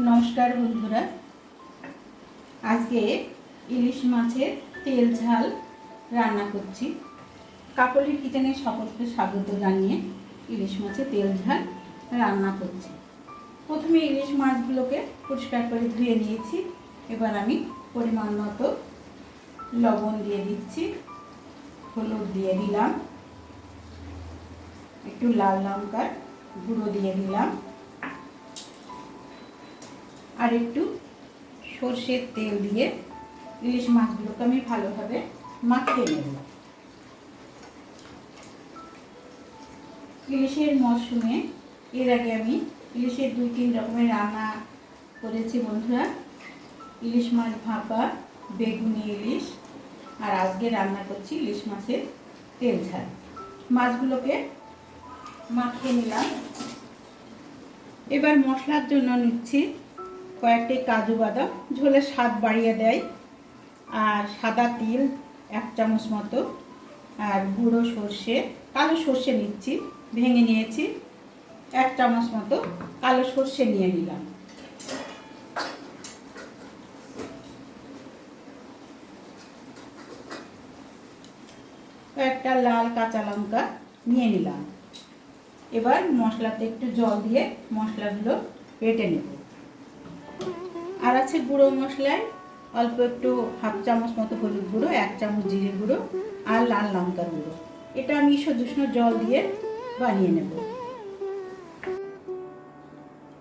নমস্কার বন্ধুরা, আজকে ইলিশ মাছের তেল ঝাল রান্না করছি। কাকলির কিচেনে সকলকে স্বাগত জানিয়ে ইলিশ মাছের তেল ঝাল রান্না করছি। প্রথমে ইলিশ মাছগুলোকে পরিষ্কার করে ধুয়ে নিয়েছি। এবার আমি পরিমাণ মতো লবণ দিয়ে দিচ্ছি, হলুদ দিয়ে দিলাম, একটু লাল লঙ্কার গুঁড়ো দিয়ে দিলাম, আর একটু সর্ষের তেল দিয়ে ইলিশ মাছগুলোকে আমি ভালোভাবে মাখিয়ে নেব। ইলিশের মরশুমে এর আগে আমি ইলিশের 2-3 রকমের রান্না করেছি বন্ধুরা। ইলিশ মাছ ভাপা, বেগুনি ইলিশ, আর আজকে রান্না করছি ইলিশ মাছের তেল ঝাল। মাছগুলোকে মাখিয়ে নিলাম। এবার মশলার জন্য নিচ্ছি কয়েকটি কাজু বাদাম, ঝোলের স্বাদ বাড়িয়ে দেয়, আর সাদা তিল 1 চামচ মতো, আর গুঁড়ো সর্ষে, কালো সর্ষে নিচ্ছি, ভেঙে নিয়েছি 1 চামচ মতো কালো সর্ষে নিয়ে নিলাম। কয়েকটা লাল কাঁচা লঙ্কা নিয়ে নিলাম। এবার মশলাতে একটু জল দিয়ে মশলাগুলো বেটে নেব। আর আছে গুঁড়ো মশলায় অল্প একটু 1/2 চামচ মতো হলুদ গুঁড়ো, 1 চামচ জিরে গুঁড়ো, আর লাল লঙ্কার গুঁড়ো। এটা আমি ঈষদুষ্ণ জল দিয়ে বানিয়ে নেব।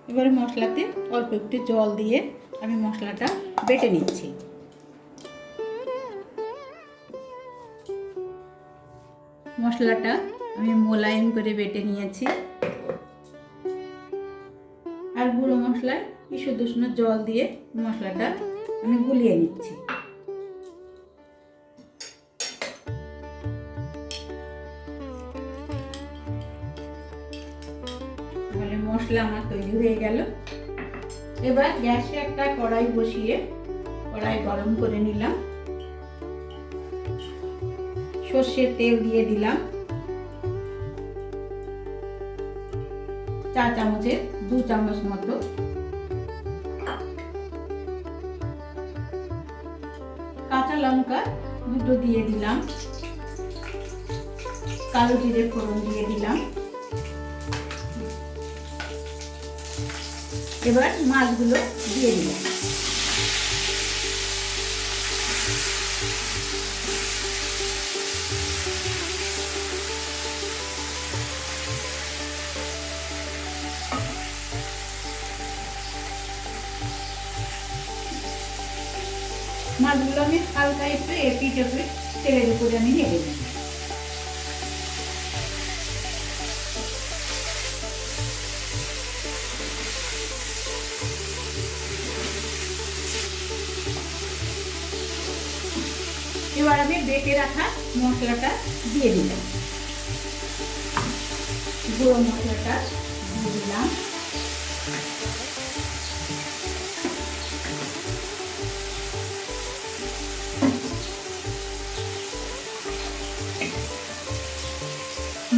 এবারে মশলাতে অল্প একটু জল দিয়ে আমি মশলাটা বেটে নিচ্ছি। মশলাটা আমি মোলায়েম করে বেটে নিয়েছি। আর গুঁড়ো মশলায় ঈষদুষ্ণ জল দিয়ে মশলাটা আমি গুলিয়ে নিচ্ছি। তাহলে মশলা আমার তৈরি হয়ে গেল। এবার গ্যাসে একটা কড়াই বসিয়ে কড়াই গরম করে নিলাম। সর্ষের তেল দিয়ে দিলাম, 4 চামচের 2 চামচ মতো। কাঁচা লঙ্কা দুটো দিয়ে দিলাম, কালো জিরে ফোড়ন দিয়ে দিলাম। এবার মাছগুলো দিয়ে দিলাম। মাছগুলো আমি হালকা একটু এপিট ওপিট তেলের উপরে আমি নেড়ে নেব। এবার আমি বেটে রাখা মশলাটা দিয়ে দিলাম, গুঁড়ো মশলাটা দিয়ে দিলাম।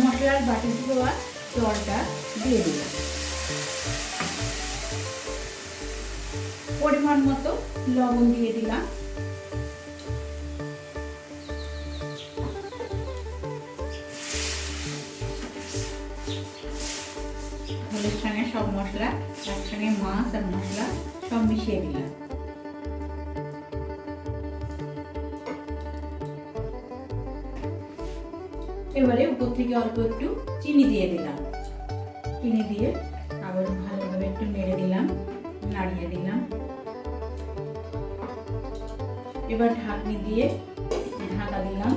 মশলার বাটি ধোয়া জলটা দিয়ে দিলাম। পরিমাণ মতো লবণ দিয়ে দিলাম। হলুদ সঙ্গে সব মশলা একসঙ্গে, মাছ আর মশলা সব মিশিয়ে দিলাম। এবারে উপর থেকে অল্প একটু চিনি দিয়ে দিলাম। চিনি দিয়ে আবার ভালোভাবে একটু নেড়ে দিলাম, নাড়িয়ে দিলাম। এবার ঢাকনি দিয়ে ঢাকা দিলাম,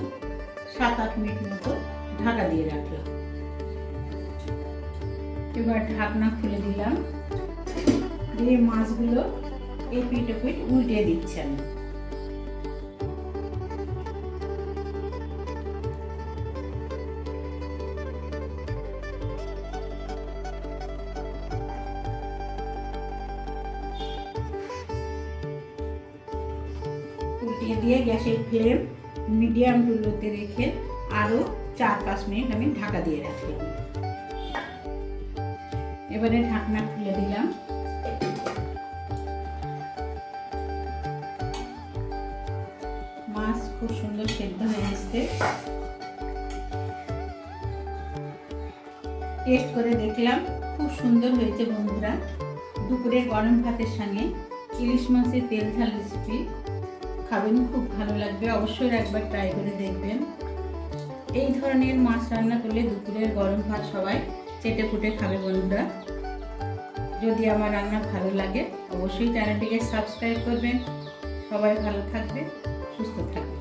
7-8 মিনিট মতো ঢাকা দিয়ে রাখলাম। এবার ঢাকনা খুলে দিলাম, দিয়ে মাছগুলো এপিট ওপিট উল্টে দিচ্ছি আমি। উল্টিয়ে দিয়ে গ্যাসের ফ্লেম মিডিয়াম টু লোতে রেখে আরও 4-5 মিনিট আমি ঢাকা দিয়ে রাখলাম। এবারে ঢাকনা খুলে দিলাম। সুন্দর সেদ্ধ হয়ে এসছে। টেস্ট করে দেখলাম খুব সুন্দর হয়েছে বন্ধুরা। দুপুরে গরম ভাতের সঙ্গে ইলিশ মাছের তেল ঝাল রেসিপি খাবেন, খুব ভালো লাগবে। অবশ্যই একবার ট্রাই করে দেখবেন। এই ধরনের মাছ রান্না করলে দুপুরের গরম ভাত সবাই চেটে পুটে খাবে বন্ধুরা। যদি আমার রান্না ভালো লাগে অবশ্যই চ্যানেলটিকে সাবস্ক্রাইব করবেন। সবাই ভালো থাকবে, সুস্থ থাকবে।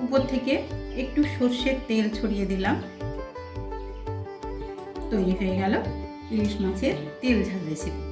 উপর থেকে একটু সর্ষের তেল ছড়িয়ে দিলাম। তৈরি হয়ে গেল ইলিশ মাছের তেল ঝাল রেসিপি।